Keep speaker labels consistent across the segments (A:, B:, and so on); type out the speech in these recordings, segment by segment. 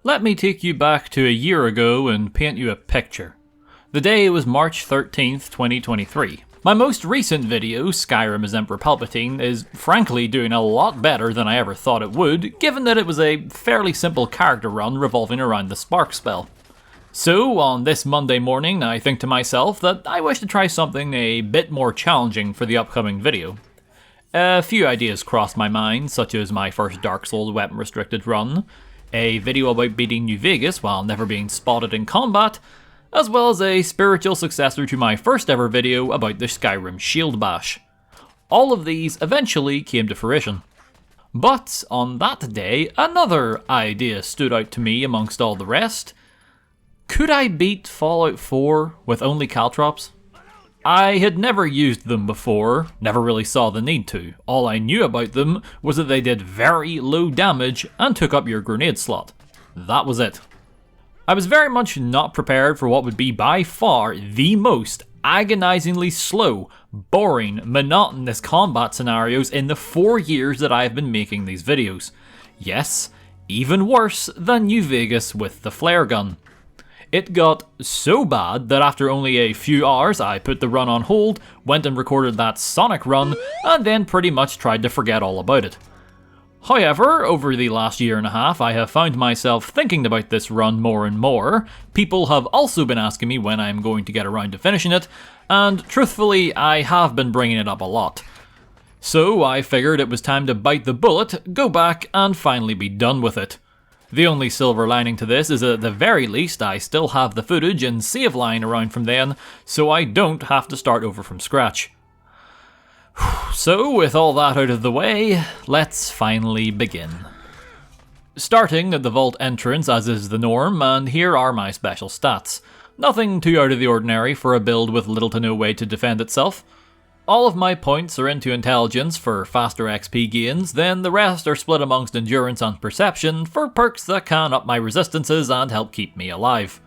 A: Let me take you back to a year ago and paint you a picture. The day was March 13th, 2023. My most recent video, Skyrim as Emperor Palpatine, is frankly doing a lot better than I ever thought it would, given that it was a fairly simple character run revolving around the Spark spell. So, on this Monday morning, I think to myself that I wish to try something a bit more challenging for the upcoming video. A few ideas crossed my mind, such as my first Dark Souls weapon restricted run, a video about beating New Vegas while never being spotted in combat, as well as a spiritual successor to my first ever video about the Skyrim Shield Bash. All of these eventually came to fruition. But on that day, another idea stood out to me amongst all the rest. Could I beat Fallout 4 with only caltrops? I had never used them before, never really saw the need to. All I knew about them was that they did very low damage and took up your grenade slot. That was it. I was very much not prepared for what would be by far the most agonizingly slow, boring, monotonous combat scenarios in the 4 years that I have been making these videos. Yes, even worse than New Vegas with the flare gun. It got so bad that after only a few hours I put the run on hold, went and recorded that Sonic run, and then pretty much tried to forget all about it. However, over the last year and a half I have found myself thinking about this run more and more. People have also been asking me when I am going to get around to finishing it, and truthfully I have been bringing it up a lot. So I figured it was time to bite the bullet, go back and finally be done with it. The only silver lining to this is that at the very least I still have the footage and save lying around from then, so I don't have to start over from scratch. So with all that out of the way, let's finally begin. Starting at the vault entrance as is the norm, and here are my special stats. Nothing too out of the ordinary for a build with little to no way to defend itself. All of my points are into intelligence for faster XP gains, then the rest are split amongst endurance and perception for perks that can up my resistances and help keep me alive.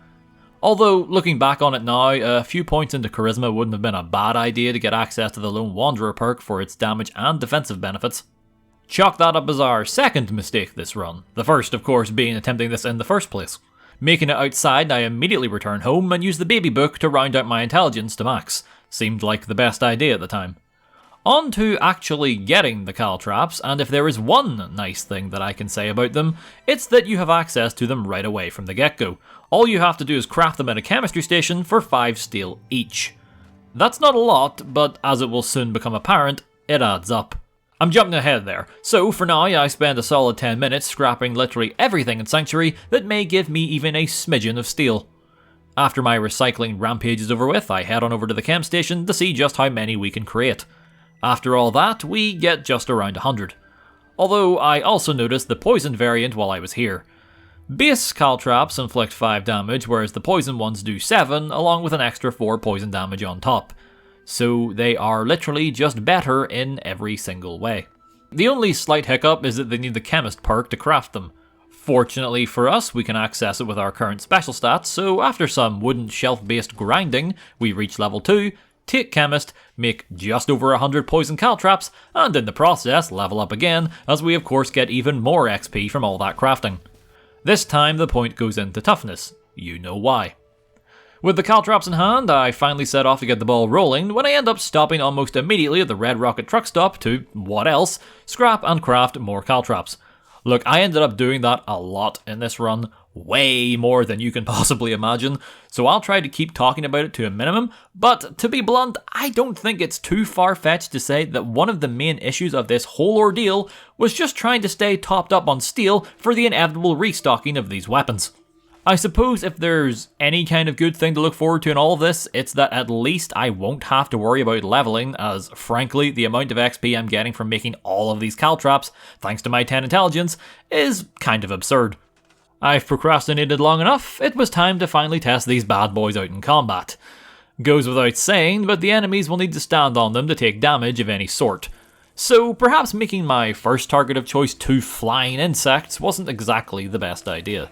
A: Although, looking back on it now, a few points into charisma wouldn't have been a bad idea to get access to the Lone Wanderer perk for its damage and defensive benefits. Chalk that up as our second mistake this run, the first of course being attempting this in the first place. Making it outside, I immediately return home and use the baby book to round out my intelligence to max. Seemed like the best idea at the time. On to actually getting the caltrops, and if there is one nice thing that I can say about them, it's that you have access to them right away from the get-go. All you have to do is craft them at a chemistry station for 5 steel each. That's not a lot, but as it will soon become apparent, it adds up. I'm jumping ahead there, so for now I spend a solid 10 minutes scrapping literally everything in Sanctuary that may give me even a smidgen of steel. After my recycling rampage is over with, I head on over to the chem station to see just how many we can create. After all that, we get just around 100. Although I also noticed the poison variant while I was here. Base caltrops inflict 5 damage, whereas the poison ones do 7, along with an extra 4 poison damage on top. So they are literally just better in every single way. The only slight hiccup is that they need the chemist perk to craft them. Fortunately for us, we can access it with our current special stats, so after some wooden shelf-based grinding, we reach level 2, take chemist, make just over 100 poison caltrops, and in the process level up again, as we of course get even more XP from all that crafting. This time the point goes into toughness. You know why. With the caltrops in hand, I finally set off to get the ball rolling when I end up stopping almost immediately at the Red Rocket truck stop to, what else, scrap and craft more caltrops. Look, I ended up doing that a lot in this run, way more than you can possibly imagine, so I'll try to keep talking about it to a minimum, but to be blunt, I don't think it's too far-fetched to say that one of the main issues of this whole ordeal was just trying to stay topped up on steel for the inevitable restocking of these weapons. I suppose if there's any kind of good thing to look forward to in all of this, it's that at least I won't have to worry about leveling, as frankly the amount of XP I'm getting from making all of these caltrops, thanks to my 10 intelligence, is kind of absurd. I've procrastinated long enough, it was time to finally test these bad boys out in combat. Goes without saying, but the enemies will need to stand on them to take damage of any sort. So perhaps making my first target of choice 2 flying insects wasn't exactly the best idea.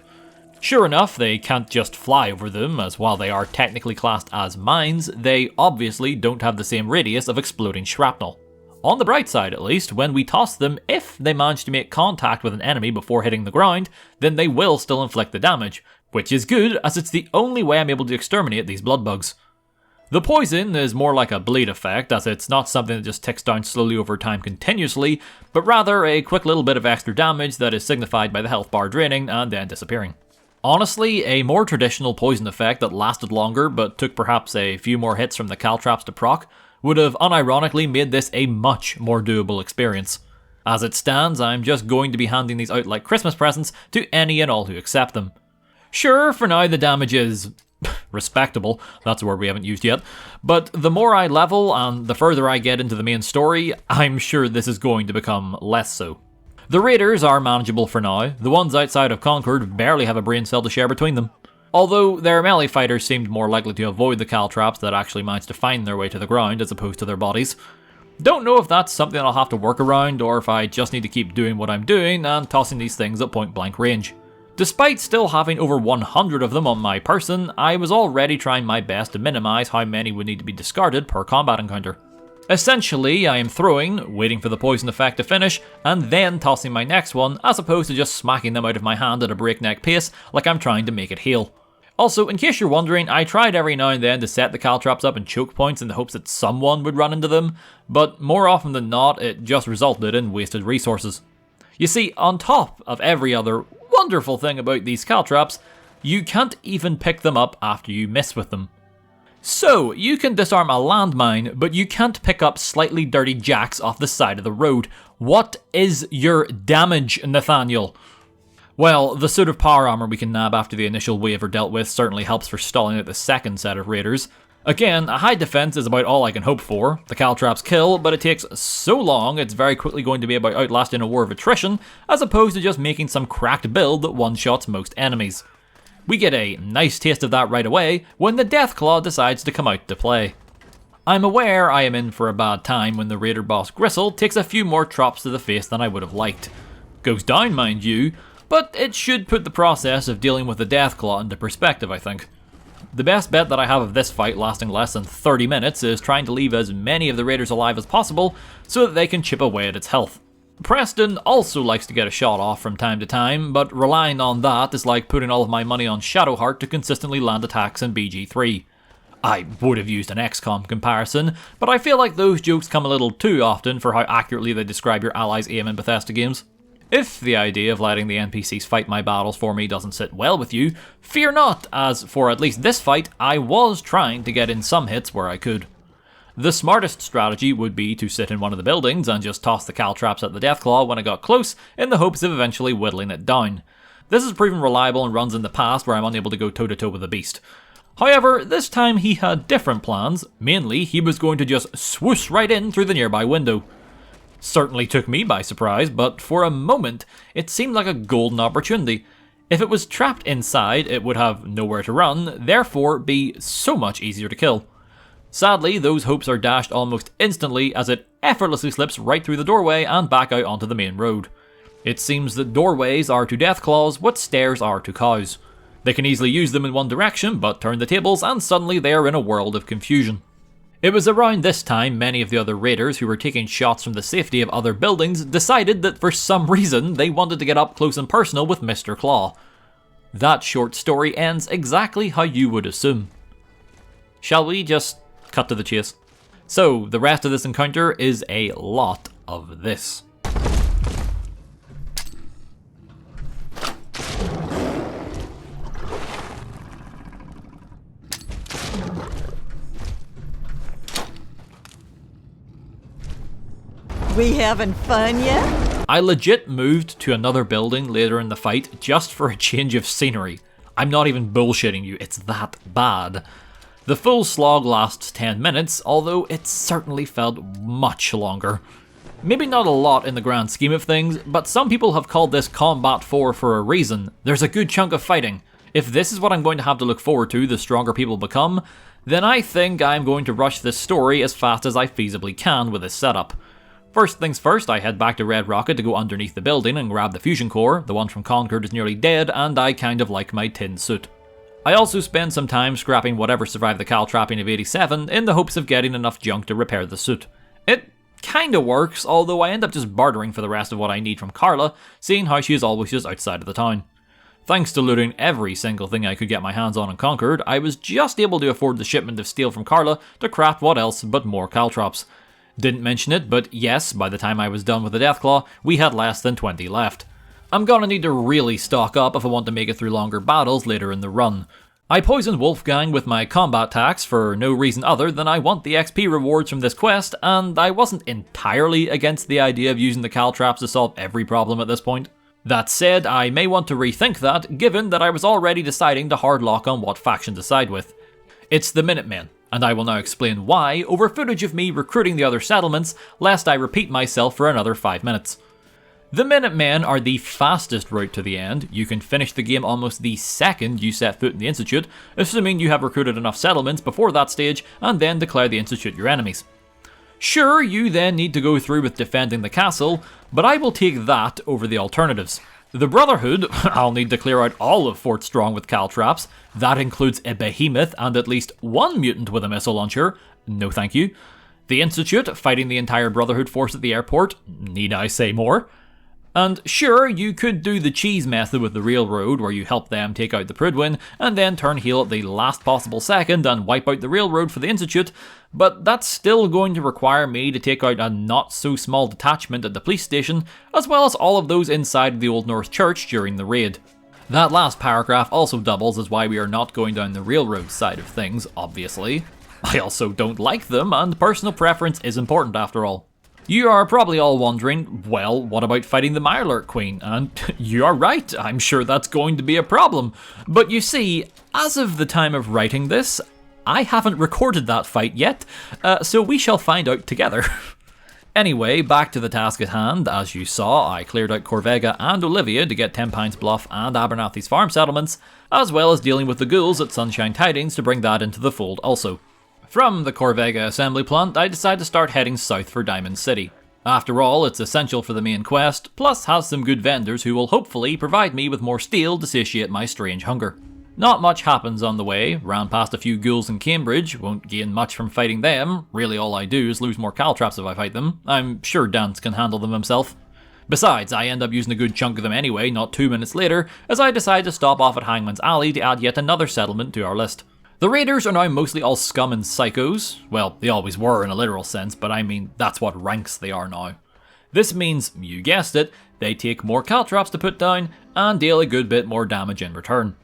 A: Sure enough, they can't just fly over them, as while they are technically classed as mines, they obviously don't have the same radius of exploding shrapnel. on the bright side at least, when we toss them, if they manage to make contact with an enemy before hitting the ground, then they will still inflict the damage, which is good as it's the only way I'm able to exterminate these blood bugs. The poison is more like a bleed effect, as it's not something that just ticks down slowly over time continuously, but rather a quick little bit of extra damage that is signified by the health bar draining and then disappearing. Honestly, a more traditional poison effect that lasted longer but took perhaps a few more hits from the caltrops to proc would have unironically made this a much more doable experience. As it stands, I'm just going to be handing these out like Christmas presents to any and all who accept them. Sure, for now the damage is respectable, that's a word we haven't used yet, but the more I level and the further I get into the main story, I'm sure this is going to become less so. The raiders are manageable for now, the ones outside of Concord barely have a brain cell to share between them. Although their melee fighters seemed more likely to avoid the caltrops that actually managed to find their way to the ground as opposed to their bodies. Don't know if that's something I'll have to work around or if I just need to keep doing what I'm doing and tossing these things at point blank range. Despite still having over 100 of them on my person, I was already trying my best to minimize how many would need to be discarded per combat encounter. Essentially, I am throwing, waiting for the poison effect to finish, and then tossing my next one, as opposed to just smacking them out of my hand at a breakneck pace like I'm trying to make it heal. Also, in case you're wondering, I tried every now and then to set the caltrops up in choke points in the hopes that someone would run into them, but more often than not, it just resulted in wasted resources. You see, on top of every other wonderful thing about these caltrops, you can't even pick them up after you miss with them. So, you can disarm a landmine, but you can't pick up slightly dirty jacks off the side of the road. What is your damage, Nathaniel? Well, the suit of power armor we can nab after the initial wave are dealt with certainly helps for stalling out the second set of raiders. Again, a high defense is about all I can hope for. The caltrops kill, but it takes so long it's very quickly going to be about outlasting a war of attrition, as opposed to just making some cracked build that one-shots most enemies. We get a nice taste of that right away when the deathclaw decides to come out to play. I'm aware I am in for a bad time when the raider boss Gristle takes a few more trops to the face than I would have liked. Goes down, mind you, but it should put the process of dealing with the deathclaw into perspective, I think. The best bet that I have of this fight lasting less than 30 minutes is trying to leave as many of the raiders alive as possible so that they can chip away at its health. Preston also likes to get a shot off from time to time, but relying on that is like putting all of my money on Shadowheart to consistently land attacks in BG3. I would have used an XCOM comparison, but I feel like those jokes come a little too often for how accurately they describe your allies' aim in Bethesda games. If the idea of letting the NPCs fight my battles for me doesn't sit well with you, fear not, as for at least this fight, I was trying to get in some hits where I could. The smartest strategy would be to sit in one of the buildings and just toss the caltrops at the deathclaw when I got close, in the hopes of eventually whittling it down. This has proven reliable in runs in the past where I'm unable to go toe-to-toe with the beast. However, this time he had different plans. Mainly, he was going to just swoosh right in through the nearby window. Certainly took me by surprise, but for a moment, it seemed like a golden opportunity. If it was trapped inside, it would have nowhere to run, therefore be so much easier to kill. Sadly, those hopes are dashed almost instantly as it effortlessly slips right through the doorway and back out onto the main road. It seems that doorways are to deathclaws what stairs are to cows. They can easily use them in one direction, but turn the tables and suddenly they are in a world of confusion. It was around this time many of the other raiders who were taking shots from the safety of other buildings decided that for some reason they wanted to get up close and personal with Mr. Claw. That short story ends exactly how you would assume. Shall we just cut to the chase? So, the rest of this encounter is a lot of this.
B: We having fun yet?
A: I legit moved to another building later in the fight just for a change of scenery. I'm not even bullshitting you, it's that bad. The full slog lasts 10 minutes, although it certainly felt much longer. Maybe not a lot in the grand scheme of things, but some people have called this Combat 4 for a reason. There's a good chunk of fighting. If this is what I'm going to have to look forward to the stronger people become, then I think I'm going to rush this story as fast as I feasibly can with this setup. First things first, I head back to Red Rocket to go underneath the building and grab the fusion core. The one from Concord is nearly dead, and I kind of like my tin suit. I also spend some time scrapping whatever survived the caltropping of 87 in the hopes of getting enough junk to repair the suit. It kinda works, although I end up just bartering for the rest of what I need from Carla, seeing how she is always just outside of the town. Thanks to looting every single thing I could get my hands on in Concord, I was just able to afford the shipment of steel from Carla to craft what else but more caltrops. Didn't mention it, but yes, by the time I was done with the deathclaw, we had less than 20 left. I'm gonna need to really stock up if I want to make it through longer battles later in the run. I poisoned Wolfgang with my combat tax for no reason other than I want the XP rewards from this quest, and I wasn't entirely against the idea of using the caltrops to solve every problem at this point. That said, I may want to rethink that, given that I was already deciding to hard lock on what faction to side with. It's the Minutemen, and I will now explain why over footage of me recruiting the other settlements, lest I repeat myself for another 5 minutes. The Minutemen are the fastest route to the end. You can finish the game almost the second you set foot in the Institute, assuming you have recruited enough settlements before that stage, and then declare the Institute your enemies. Sure, you then need to go through with defending the castle, but I will take that over the alternatives. The Brotherhood, I'll need to clear out all of Fort Strong with caltrops. That includes a behemoth and at least one mutant with a missile launcher. No thank you. The Institute, fighting the entire Brotherhood force at the airport. Need I say more? And sure, you could do the cheese method with the railroad, where you help them take out the Prydwen, and then turn heel at the last possible second and wipe out the railroad for the Institute, but that's still going to require me to take out a not-so-small detachment at the police station, as well as all of those inside the Old North Church during the raid. That last paragraph also doubles as why we are not going down the railroad side of things, obviously. I also don't like them, and personal preference is important after all. You are probably all wondering, well, what about fighting the Mirelurk Queen? And you are right, I'm sure that's going to be a problem. But you see, as of the time of writing this, I haven't recorded that fight yet, so we shall find out together. Anyway, back to the task at hand. As you saw, I cleared out Corvega and Olivia to get 10 Pines Bluff and Abernathy's farm settlements, as well as dealing with the ghouls at Sunshine Tidings to bring that into the fold also. From the Corvega assembly plant, I decide to start heading south for Diamond City. After all, it's essential for the main quest, plus has some good vendors who will hopefully provide me with more steel to satiate my strange hunger. Not much happens on the way, ran past a few ghouls in Cambridge, won't gain much from fighting them, really all I do is lose more caltrops if I fight them. I'm sure Dance can handle them himself. Besides, I end up using a good chunk of them anyway not 2 minutes later, as I decide to stop off at Hangman's Alley to add yet another settlement to our list. The raiders are now mostly all scum and psychos. Well, they always were in a literal sense, but I mean, that's what ranks they are now. This means, you guessed it, they take more caltrops to put down, and deal a good bit more damage in return.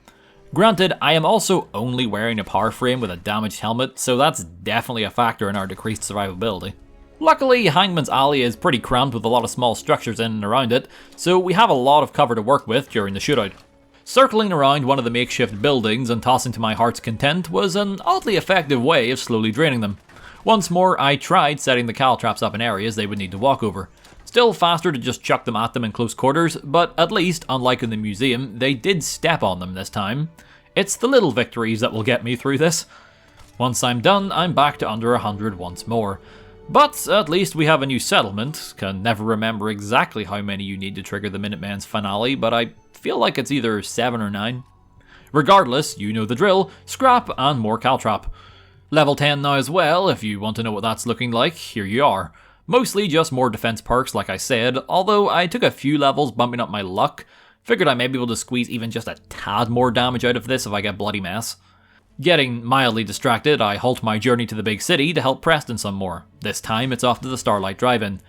A: Granted, I am also only wearing a power frame with a damaged helmet, so that's definitely a factor in our decreased survivability. Luckily, Hangman's Alley is pretty crammed with a lot of small structures in and around it, so we have a lot of cover to work with during the shootout. Circling around one of the makeshift buildings and tossing to my heart's content was an oddly effective way of slowly draining them. Once more, I tried setting the caltrops up in areas they would need to walk over. Still faster to just chuck them at them in close quarters, but at least, unlike in the museum, they did step on them this time. It's the little victories that will get me through this. Once I'm done, I'm back to under 100 once more. But at least we have a new settlement. Can never remember exactly how many you need to trigger the Minutemen's finale, but I feel like it's either 7 or 9. Regardless, you know the drill, scrap and more caltrop. Level 10 now as well, if you want to know what that's looking like, here you are. Mostly just more defense perks like I said, although I took a few levels bumping up my luck. Figured I may be able to squeeze even just a tad more damage out of this if I get bloody mess. Getting mildly distracted, I halt my journey to the big city to help Preston some more. This time it's off to the Starlight Drive-In.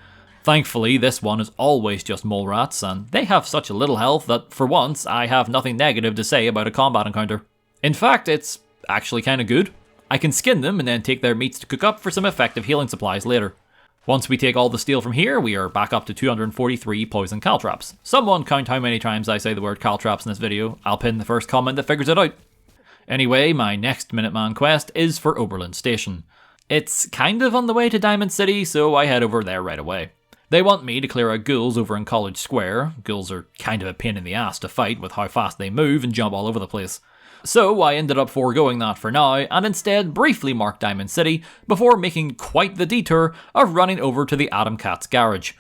A: Thankfully, this one is always just mole rats, and they have such a little health that, for once, I have nothing negative to say about a combat encounter. In fact, it's actually kinda good. I can skin them and then take their meats to cook up for some effective healing supplies later. Once we take all the steel from here, we are back up to 243 poison caltrops. Someone count how many times I say the word caltrops in this video. I'll pin the first comment that figures it out. Anyway, my next Minuteman quest is for Oberlin Station. It's kind of on the way to Diamond City, so I head over there right away. They want me to clear out ghouls over in College Square. Ghouls are kind of a pain in the ass to fight with how fast they move and jump all over the place. So I ended up foregoing that for now, and instead briefly marked Diamond City before making quite the detour of running over to the Adam Cat's garage.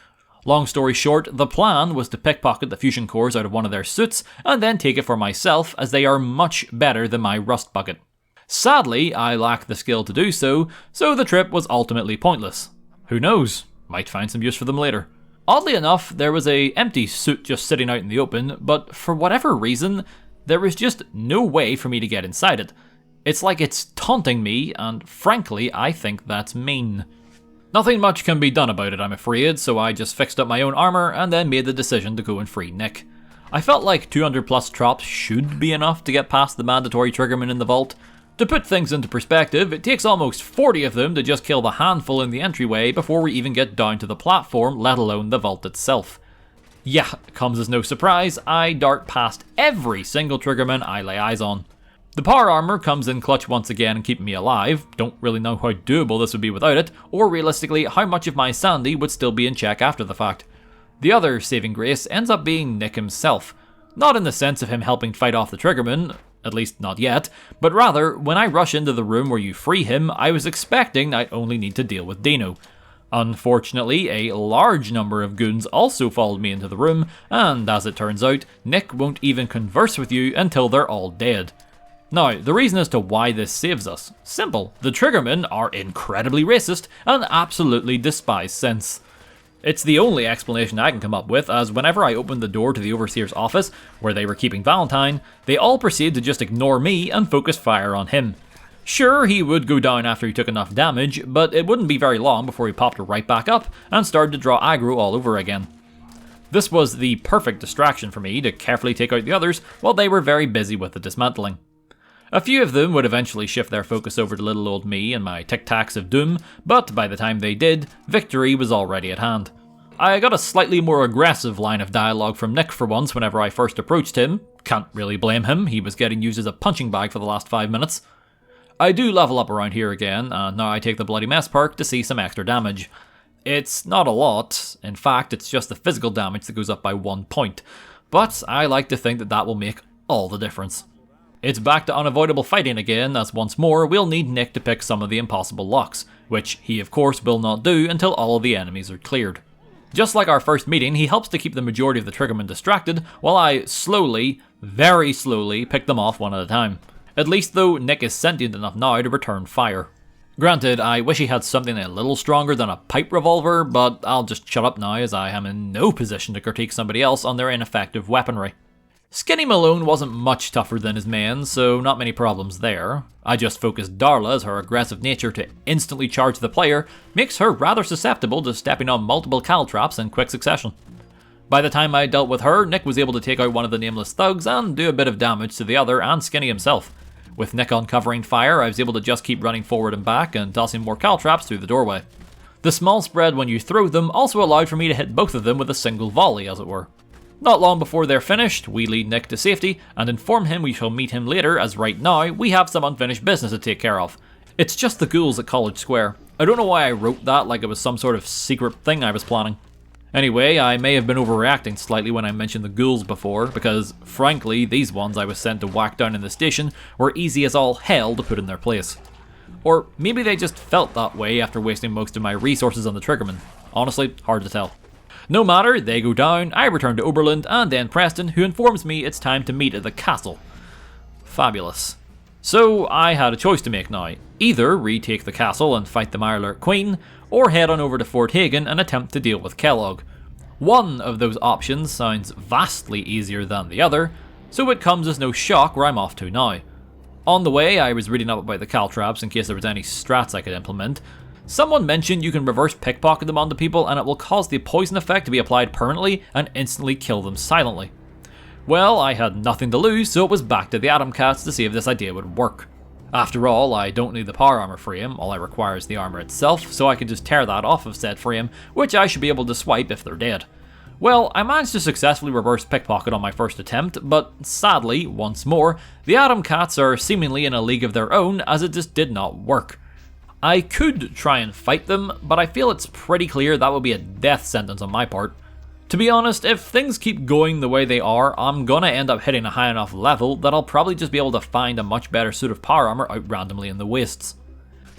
A: Long story short, the plan was to pickpocket the fusion cores out of one of their suits and then take it for myself, as they are much better than my rust bucket. Sadly, I lack the skill to do so, so the trip was ultimately pointless. Who knows? Might find some use for them later. Oddly enough, there was a empty suit just sitting out in the open, but for whatever reason, there was just no way for me to get inside it. It's like it's taunting me, and frankly, I think that's mean. Nothing much can be done about it, I'm afraid, so I just fixed up my own armor and then made the decision to go and free Nick. I felt like 200 plus trops should be enough to get past the mandatory triggerman in the vault. To put things into perspective, it takes almost 40 of them to just kill the handful in the entryway before we even get down to the platform, let alone the vault itself. Yeah, comes as no surprise, I dart past every single triggerman I lay eyes on. The power armor comes in clutch once again and keeping me alive. Don't really know how doable this would be without it, or realistically how much of my sanity would still be in check after the fact. The other saving grace ends up being Nick himself. Not in the sense of him helping fight off the triggerman, at least not yet, but rather, when I rush into the room where you free him, I was expecting I'd only need to deal with Dino. Unfortunately, a large number of goons also followed me into the room, and as it turns out, Nick won't even converse with you until they're all dead. Now, the reason as to why this saves us, simple. The triggermen are incredibly racist and absolutely despise sense. It's the only explanation I can come up with, as whenever I opened the door to the Overseer's office, where they were keeping Valentine, they all proceeded to just ignore me and focus fire on him. Sure, he would go down after he took enough damage, but it wouldn't be very long before he popped right back up and started to draw aggro all over again. This was the perfect distraction for me to carefully take out the others while they were very busy with the dismantling. A few of them would eventually shift their focus over to little old me and my tic-tacs of doom, but by the time they did, victory was already at hand. I got a slightly more aggressive line of dialogue from Nick for once whenever I first approached him. Can't really blame him, he was getting used as a punching bag for the last 5 minutes. I do level up around here again, and now I take the Bloody Mess perk to see some extra damage. It's not a lot, in fact it's just the physical damage that goes up by 1 point, but I like to think that that will make all the difference. It's back to unavoidable fighting again, as once more we'll need Nick to pick some of the impossible locks, which he of course will not do until all of the enemies are cleared. Just like our first meeting, he helps to keep the majority of the triggermen distracted, while I slowly, very slowly, pick them off one at a time. At least though, Nick is sentient enough now to return fire. Granted, I wish he had something a little stronger than a pipe revolver, but I'll just shut up now as I am in no position to critique somebody else on their ineffective weaponry. Skinny Malone wasn't much tougher than his men, so not many problems there. I just focused Darla as her aggressive nature to instantly charge the player makes her rather susceptible to stepping on multiple caltrops in quick succession. By the time I dealt with her, Nick was able to take out one of the nameless thugs and do a bit of damage to the other and Skinny himself. With Nick uncovering fire, I was able to just keep running forward and back and tossing more caltrops through the doorway. The small spread when you throw them also allowed for me to hit both of them with a single volley, as it were. Not long before they're finished, we lead Nick to safety and inform him we shall meet him later, as right now we have some unfinished business to take care of. It's just the ghouls at College Square. I don't know why I wrote that like it was some sort of secret thing I was planning. Anyway, I may have been overreacting slightly when I mentioned the ghouls before, because frankly these ones I was sent to whack down in the station were easy as all hell to put in their place. Or maybe they just felt that way after wasting most of my resources on the triggerman. Honestly, hard to tell. No matter, they go down, I return to Oberlin and then Preston, who informs me it's time to meet at the castle. Fabulous. So I had a choice to make now. Either retake the castle and fight the Mirelurk Queen, or head on over to Fort Hagen and attempt to deal with Kellogg. One of those options sounds vastly easier than the other, so it comes as no shock where I'm off to now. On the way, I was reading up about the Caltrops in case there was any strats I could implement. Someone mentioned you can reverse pickpocket them onto people and it will cause the poison effect to be applied permanently and instantly kill them silently. Well, I had nothing to lose, so it was back to the Atom Cats to see if this idea would work. After all, I don't need the power armor frame, all I require is the armor itself, so I can just tear that off of said frame, which I should be able to swipe if they're dead. Well, I managed to successfully reverse pickpocket on my first attempt, but sadly, once more, the Atom Cats are seemingly in a league of their own as it just did not work. I could try and fight them, but I feel it's pretty clear that would be a death sentence on my part. To be honest, if things keep going the way they are, I'm gonna end up hitting a high enough level that I'll probably just be able to find a much better suit of power armor out randomly in the wastes.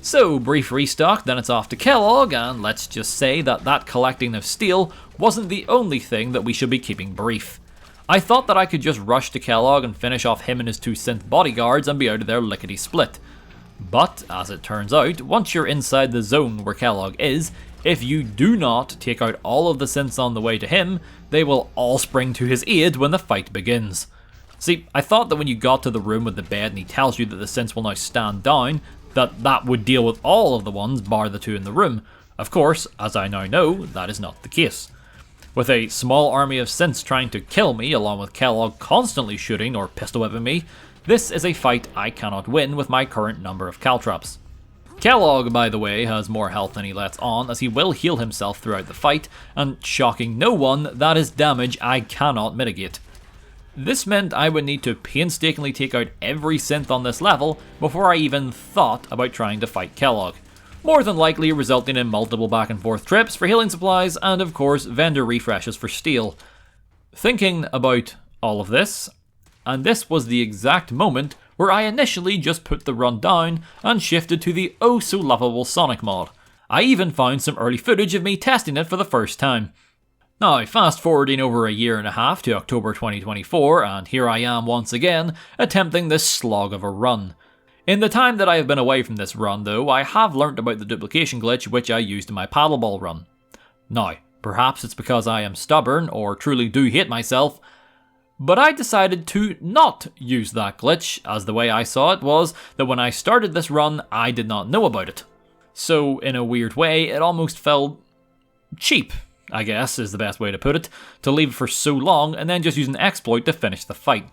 A: So, brief restock, then it's off to Kellogg, and let's just say that collecting of steel wasn't the only thing that we should be keeping brief. I thought that I could just rush to Kellogg and finish off him and his 2 synth bodyguards and be out of there lickety-split. But, as it turns out, once you're inside the zone where Kellogg is, If you do not take out all of the synths on the way to him, they will all spring to his aid when the fight begins. See, I thought that when you got to the room with the bed and he tells you that the synths will now stand down, that would deal with all of the ones bar the two in the room. Of course, as I now know, that is not the case. With a small army of synths trying to kill me, along with Kellogg constantly shooting or pistol whipping me, this is a fight I cannot win with my current number of caltrops. Kellogg, by the way, has more health than he lets on, as he will heal himself throughout the fight, and shocking no one, that is damage I cannot mitigate. This meant I would need to painstakingly take out every synth on this level before I even thought about trying to fight Kellogg, more than likely resulting in multiple back and forth trips for healing supplies and of course vendor refreshes for steel. Thinking about all of this, and this was the exact moment where I initially just put the run down and shifted to the oh so lovable Sonic mod. I even found some early footage of me testing it for the first time. Now, fast forwarding over a year and a half to October 2024, and here I am once again, attempting this slog of a run. In the time that I have been away from this run though, I have learnt about the duplication glitch which I used in my paddleball run. Now, perhaps it's because I am stubborn or truly do hate myself, but I decided to not use that glitch, as the way I saw it was that when I started this run, I did not know about it. So, in a weird way, it almost felt cheap, I guess is the best way to put it, to leave it for so long and then just use an exploit to finish the fight.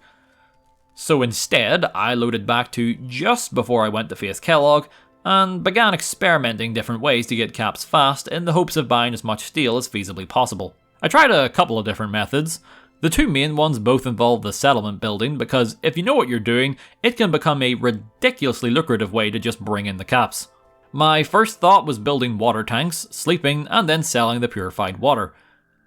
A: So instead, I loaded back to just before I went to face Kellogg, and began experimenting different ways to get caps fast in the hopes of buying as much steel as feasibly possible. I tried a couple of different methods. The two main ones both involve the settlement building, because if you know what you're doing, it can become a ridiculously lucrative way to just bring in the caps. My first thought was building water tanks, sleeping, and then selling the purified water.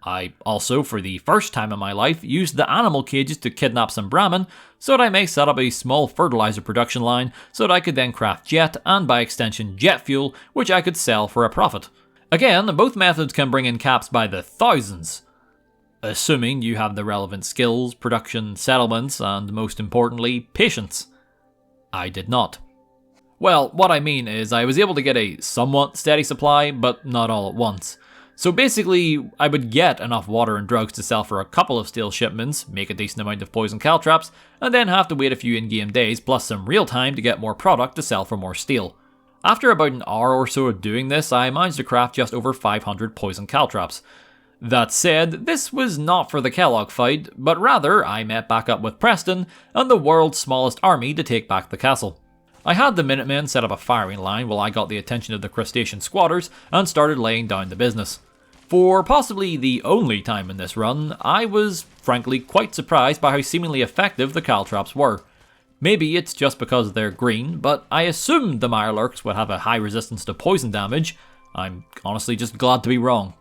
A: I also, for the first time in my life, used the animal cages to kidnap some Brahmin, so that I may set up a small fertilizer production line, so that I could then craft jet, and by extension jet fuel, which I could sell for a profit. Again, both methods can bring in caps by the thousands, assuming you have the relevant skills, production, settlements, and most importantly, patience. I did not. Well, what I mean is I was able to get a somewhat steady supply, but not all at once. So basically, I would get enough water and drugs to sell for a couple of steel shipments, make a decent amount of poison caltrops, and then have to wait a few in-game days plus some real time to get more product to sell for more steel. After about an hour or so of doing this, I managed to craft just over 500 poison caltrops. That said, this was not for the Kellogg fight, but rather I met back up with Preston and the world's smallest army to take back the castle. I had the Minutemen set up a firing line while I got the attention of the crustacean squatters and started laying down the business. For possibly the only time in this run, I was frankly quite surprised by how seemingly effective the caltrops were. Maybe it's just because they're green, but I assumed the Mirelurks would have a high resistance to poison damage. I'm honestly just glad to be wrong.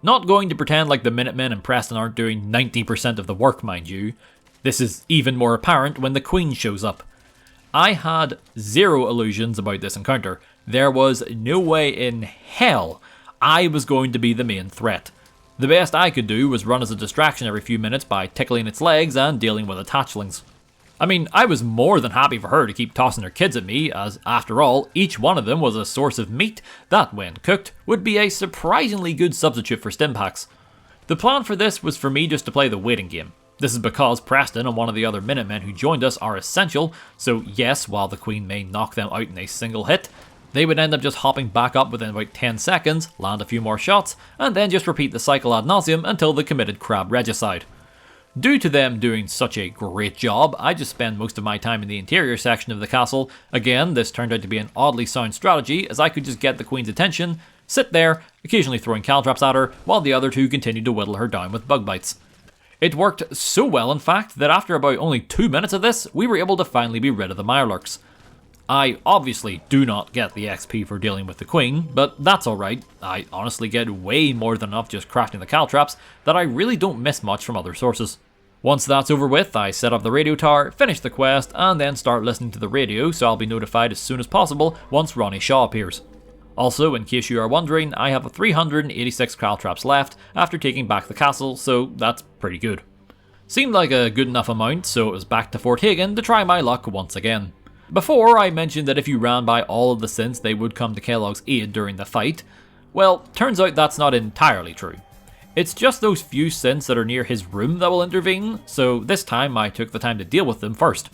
A: Not going to pretend like the Minutemen and Preston aren't doing 90% of the work, mind you. This is even more apparent when the Queen shows up. I had zero illusions about this encounter. There was no way in hell I was going to be the main threat. The best I could do was run as a distraction every few minutes by tickling its legs and dealing with attachlings. I mean, I was more than happy for her to keep tossing her kids at me, as after all, each one of them was a source of meat that, when cooked, would be a surprisingly good substitute for stimpaks. The plan for this was for me just to play the waiting game. This is because Preston and one of the other Minutemen who joined us are essential, so yes, while the Queen may knock them out in a single hit, they would end up just hopping back up within about 10 seconds, land a few more shots, and then just repeat the cycle ad nauseum until they committed crab regicide. Due to them doing such a great job, I just spend most of my time in the interior section of the castle. Again, this turned out to be an oddly sound strategy, as I could just get the Queen's attention, sit there, occasionally throwing caltrops at her, while the other two continued to whittle her down with bug bites. It worked so well, in fact, that after about only 2 minutes of this, we were able to finally be rid of the Mirelurks. I obviously do not get the XP for dealing with the Queen, but that's alright. I honestly get way more than enough just crafting the caltrops that I really don't miss much from other sources. Once that's over with, I set up the radio tower, finish the quest, and then start listening to the radio so I'll be notified as soon as possible once Ronnie Shaw appears. Also, in case you are wondering, I have 386 caltrops left after taking back the castle, so that's pretty good. Seemed like a good enough amount, so it was back to Fort Hagen to try my luck once again. Before, I mentioned that if you ran by all of the synths, they would come to Kellogg's aid during the fight. Well, turns out that's not entirely true. It's just those few synths that are near his room that will intervene, so this time I took the time to deal with them first.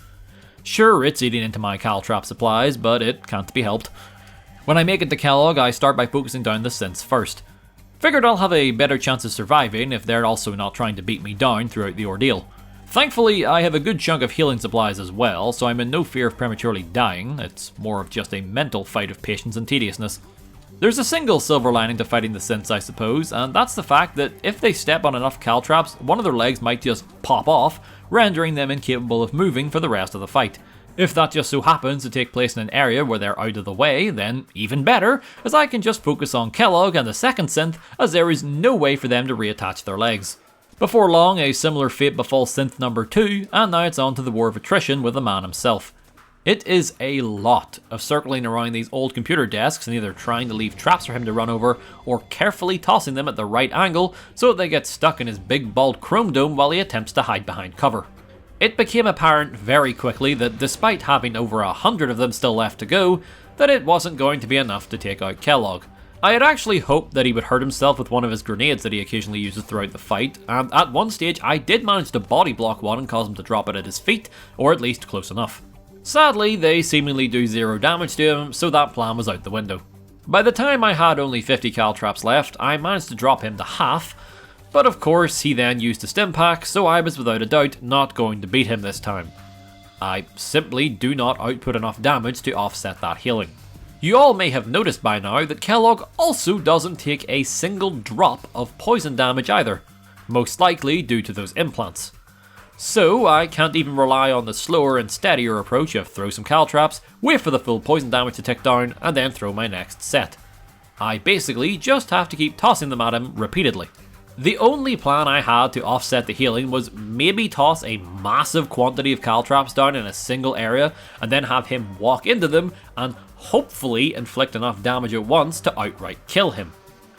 A: Sure, it's eating into my caltrop supplies, but it can't be helped. When I make it to Kellogg, I start by focusing down the synths first. Figured I'll have a better chance of surviving if they're also not trying to beat me down throughout the ordeal. Thankfully, I have a good chunk of healing supplies as well, so I'm in no fear of prematurely dying. It's more of just a mental fight of patience and tediousness. There's a single silver lining to fighting the synths, I suppose, and that's the fact that if they step on enough caltrops, one of their legs might just pop off, rendering them incapable of moving for the rest of the fight. If that just so happens to take place in an area where they're out of the way, then even better, as I can just focus on Kellogg and the second synth, as there is no way for them to reattach their legs. Before long, a similar fate befalls synth number 2, and now it's on to the war of attrition with the man himself. It is a lot of circling around these old computer desks and either trying to leave traps for him to run over or carefully tossing them at the right angle so that they get stuck in his big bald chrome dome while he attempts to hide behind cover. It became apparent very quickly that despite having over 100 of them still left to go, that it wasn't going to be enough to take out Kellogg. I had actually hoped that he would hurt himself with one of his grenades that he occasionally uses throughout the fight, and at one stage I did manage to body block one and cause him to drop it at his feet, or at least close enough. Sadly, they seemingly do zero damage to him, so that plan was out the window. By the time I had only 50 caltrops left, I managed to drop him to half, but of course he then used a stim pack, so I was without a doubt not going to beat him this time. I simply do not output enough damage to offset that healing. You all may have noticed by now that Kellogg also doesn't take a single drop of poison damage either, most likely due to those implants. So I can't even rely on the slower and steadier approach of throw some caltrops, wait for the full poison damage to tick down, and then throw my next set. I basically just have to keep tossing them at him repeatedly. The only plan I had to offset the healing was maybe toss a massive quantity of caltrops down in a single area and then have him walk into them and hopefully inflict enough damage at once to outright kill him.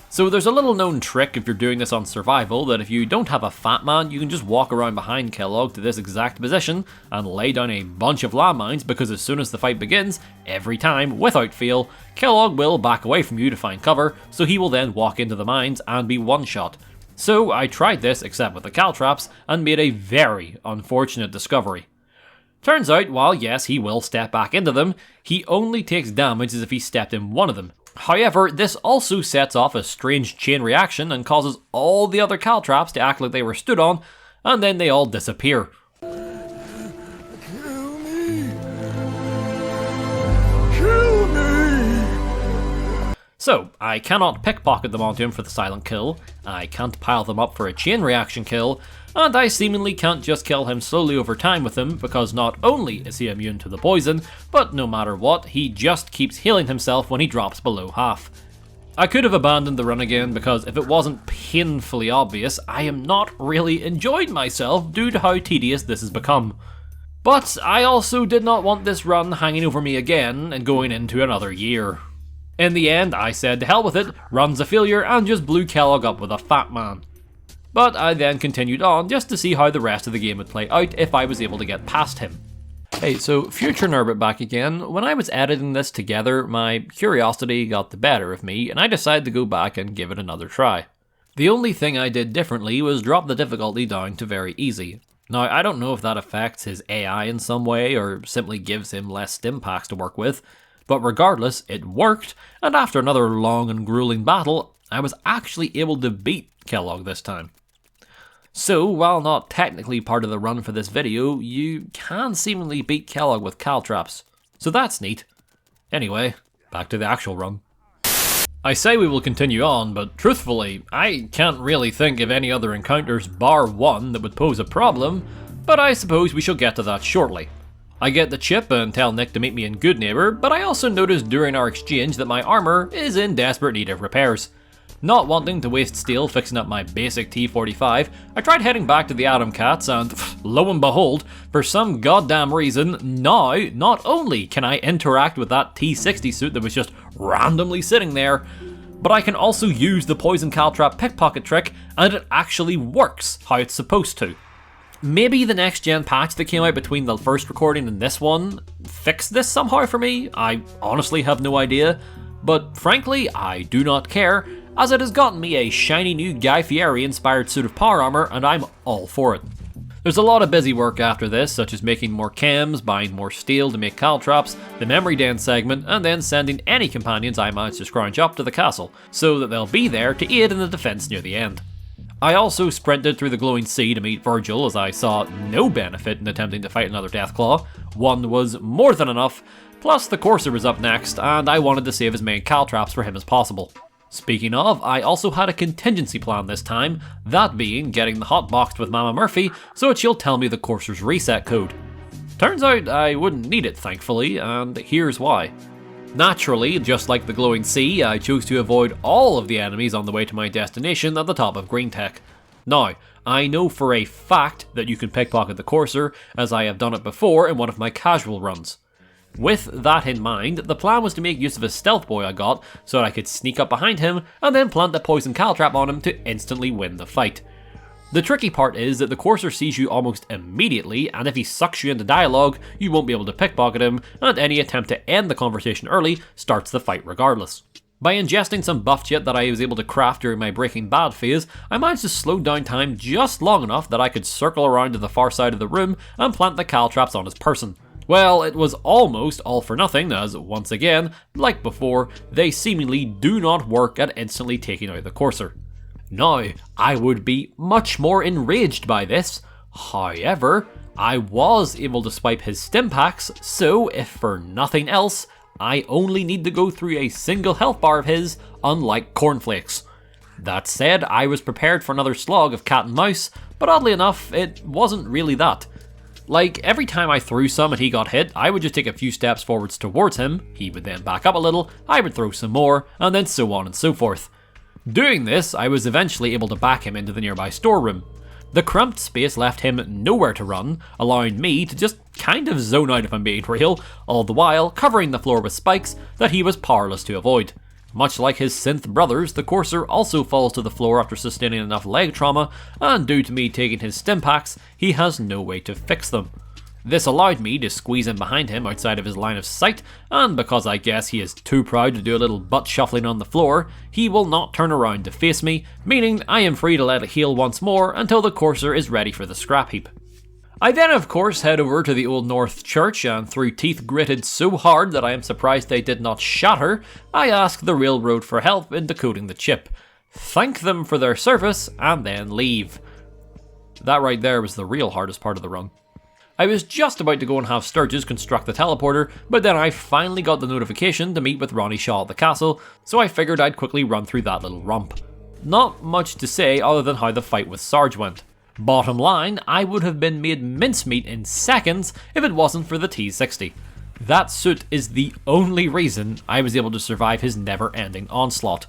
A: So there's a little known trick if you're doing this on survival that if you don't have a fat man, you can just walk around behind Kellogg to this exact position and lay down a bunch of landmines, because as soon as the fight begins, every time, without fail, Kellogg will back away from you to find cover, so he will then walk into the mines and be one-shot. So I tried this, except with the caltrops, and made a very unfortunate discovery. Turns out, while yes, he will step back into them, he only takes damage as if he stepped in one of them. However, this also sets off a strange chain reaction and causes all the other caltrops to act like they were stood on, and then they all disappear.
C: Kill me! Kill me!
A: So, I cannot pickpocket them onto him for the silent kill, I can't pile them up for a chain reaction kill, and I seemingly can't just kill him slowly over time with him, because not only is he immune to the poison, but no matter what, he just keeps healing himself when he drops below half. I could have abandoned the run again, because if it wasn't painfully obvious, I am not really enjoying myself due to how tedious this has become. But I also did not want this run hanging over me again and going into another year. In the end, I said to hell with it, run's a failure, and just blew Kellogg up with a fat man. But I then continued on just to see how the rest of the game would play out if I was able to get past him. Hey, so future Nerbit back again. When I was editing this together, my curiosity got the better of me, and I decided to go back and give it another try. The only thing I did differently was drop the difficulty down to very easy. Now, I don't know if that affects his AI in some way, or simply gives him less stim packs to work with, but regardless, it worked, and after another long and grueling battle, I was actually able to beat Kellogg this time. So, while not technically part of the run for this video, you can seemingly beat Kellogg with caltrops, so that's neat. Anyway, back to the actual run. I say we will continue on, but truthfully, I can't really think of any other encounters bar one that would pose a problem, but I suppose we shall get to that shortly. I get the chip and tell Nick to meet me in Good Neighbor, but I also noticed during our exchange that my armor is in desperate need of repairs. Not wanting to waste steel fixing up my basic T45, I tried heading back to the Atom Cats and, lo and behold, for some goddamn reason, now not only can I interact with that T60 suit that was just randomly sitting there, but I can also use the poison caltrop pickpocket trick, and it actually works how it's supposed to. Maybe the next gen patch that came out between the first recording and this one fixed this somehow for me? I honestly have no idea. but frankly I do not care, as it has gotten me a shiny new Guy Fieri inspired suit of power armor and I'm all for it. There's a lot of busy work after this, such as making more chems, buying more steel to make caltrops, the memory den segment, and then sending any companions I manage to scrounge up to the castle, so that they'll be there to aid in the defence near the end. I also sprinted through the glowing sea to meet Virgil, as I saw no benefit in attempting to fight another deathclaw. One was more than enough, plus the courser was up next, and I wanted to save as many caltrops for him as possible. Speaking of, I also had a contingency plan this time, that being getting the hotboxed with Mama Murphy so that she'll tell me the courser's reset code. Turns out I wouldn't need it, thankfully, and here's why. Naturally, just like the glowing sea, I chose to avoid all of the enemies on the way to my destination at the top of Green Tech. Now, I know for a fact that you can pickpocket the courser, as I have done it before in one of my casual runs. With that in mind, the plan was to make use of a stealth boy I got so that I could sneak up behind him and then plant a poison caltrop on him to instantly win the fight. The tricky part is that the courser sees you almost immediately, and if he sucks you into dialogue, you won't be able to pickpocket him, and any attempt to end the conversation early starts the fight regardless. By ingesting some buff kit that I was able to craft during my Breaking Bad phase, I managed to slow down time just long enough that I could circle around to the far side of the room and plant the caltrops on his person. Well, it was almost all for nothing, as once again, like before, they seemingly do not work at instantly taking out the courser. Now, I would be much more enraged by this. However, I was able to swipe his stim packs, so if for nothing else, I only need to go through a single health bar of his, unlike cornflakes. That said, I was prepared for another slog of cat and mouse, but oddly enough, it wasn't really that. Like, every time I threw some and he got hit, I would just take a few steps forwards towards him, he would then back up a little, I would throw some more, and then so on and so forth. Doing this, I was eventually able to back him into the nearby storeroom. The cramped space left him nowhere to run, allowing me to just kind of zone out if I'm being real, all the while covering the floor with spikes that he was powerless to avoid. Much like his synth brothers, the courser also falls to the floor after sustaining enough leg trauma, and due to me taking his stim packs, he has no way to fix them. This allowed me to squeeze in behind him outside of his line of sight, and because I guess he is too proud to do a little butt shuffling on the floor, he will not turn around to face me, meaning I am free to let it heal once more until the courser is ready for the scrap heap. I then of course head over to the Old North Church, and through teeth gritted so hard that I am surprised they did not shatter, I ask the railroad for help in decoding the chip, thank them for their service, and then leave. That right there was the real hardest part of the run. I was just about to go and have Sturges construct the teleporter, but then I finally got the notification to meet with Ronnie Shaw at the castle, so I figured I'd quickly run through that little romp. Not much to say other than how the fight with Sarge went. Bottom line, I would have been made mincemeat in seconds if it wasn't for the T-60. That suit is the only reason I was able to survive his never-ending onslaught.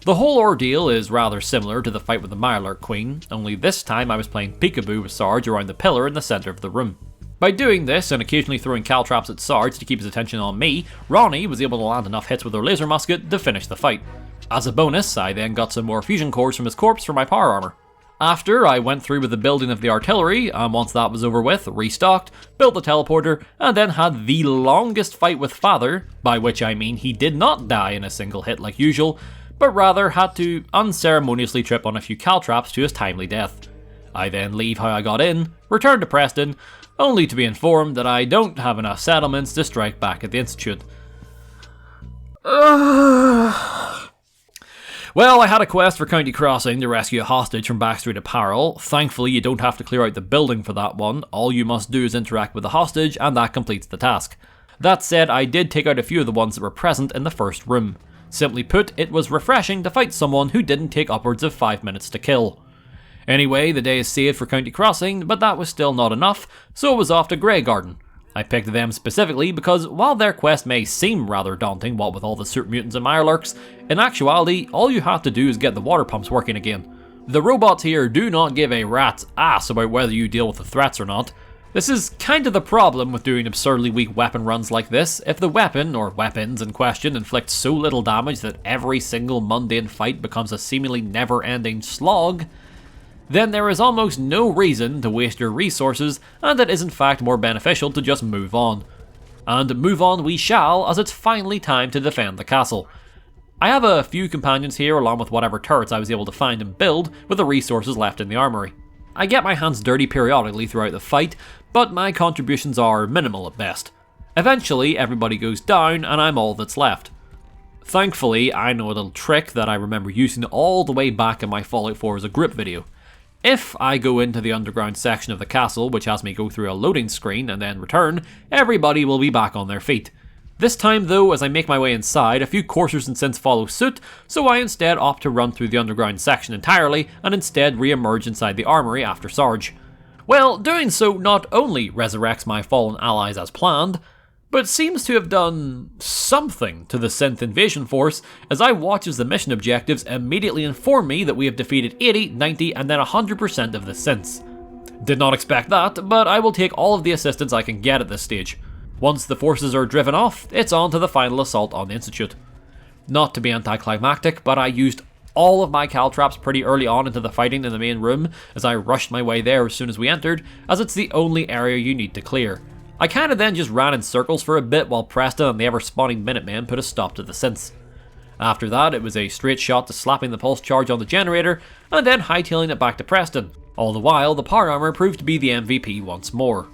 A: The whole ordeal is rather similar to the fight with the Mirelurk Queen, only this time I was playing peekaboo with Sarge around the pillar in the centre of the room. By doing this and occasionally throwing caltrops at Sarge to keep his attention on me, Ronnie was able to land enough hits with her laser musket to finish the fight. As a bonus, I then got some more fusion cores from his corpse for my power armor. After, I went through with the building of the artillery, and once that was over with, restocked, built the teleporter, and then had the longest fight with Father, by which I mean he did not die in a single hit like usual, but rather had to unceremoniously trip on a few caltrops to his timely death. I then leave how I got in, return to Preston, only to be informed that I don't have enough settlements to strike back at the Institute. Well, I had a quest for County Crossing to rescue a hostage from Backstreet Apparel. Thankfully, you don't have to clear out the building for that one. All you must do is interact with the hostage, and that completes the task. That said, I did take out a few of the ones that were present in the first room. Simply put, it was refreshing to fight someone who didn't take upwards of 5 minutes to kill. Anyway, the day is saved for County Crossing, but that was still not enough, so it was off to Grey Garden. I picked them specifically because while their quest may seem rather daunting, what with all the super mutants and Mirelurks, in actuality, all you have to do is get the water pumps working again. The robots here do not give a rat's ass about whether you deal with the threats or not. This is kind of the problem with doing absurdly weak weapon runs like this. If the weapon, or weapons in question, inflict so little damage that every single mundane fight becomes a seemingly never-ending slog, then there is almost no reason to waste your resources, and it is in fact more beneficial to just move on. And move on we shall, as it's finally time to defend the castle. I have a few companions here along with whatever turrets I was able to find and build with the resources left in the armory. I get my hands dirty periodically throughout the fight, but my contributions are minimal at best. Eventually everybody goes down and I'm all that's left. Thankfully, I know a little trick that I remember using all the way back in my Fallout 4 as a group video. If I go into the underground section of the castle, which has me go through a loading screen and then return, everybody will be back on their feet. This time though, as I make my way inside, a few coursers and synths follow suit, so I instead opt to run through the underground section entirely and instead re-emerge inside the armory after Sarge. Well, doing so not only resurrects my fallen allies as planned, but seems to have done something to the synth invasion force, as I watch as the mission objectives immediately inform me that we have defeated 80, 90 and then 100% of the synths. Did not expect that, but I will take all of the assistance I can get at this stage. Once the forces are driven off, it's on to the final assault on the Institute. Not to be anticlimactic, but I used all of my caltrops pretty early on into the fighting in the main room as I rushed my way there as soon as we entered, as it's the only area you need to clear. I kinda then just ran in circles for a bit while Preston and the ever-spawning Minutemen put a stop to the synths. After that, it was a straight shot to slapping the pulse charge on the generator, and then hightailing it back to Preston. All the while, the power armor proved to be the MVP once more.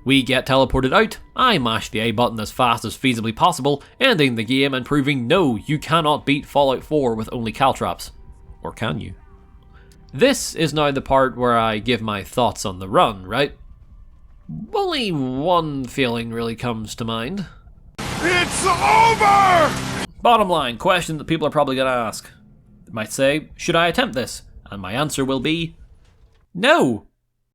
A: We get teleported out, I mash the A button as fast as feasibly possible, ending the game and proving no, you cannot beat Fallout 4 with only caltrops. Or can you? This is now the part where I give my thoughts on the run, right? Only one feeling really comes to mind.
C: It's over!
A: Bottom line, question that people are probably going to ask. They might say, should I attempt this? And my answer will be, no.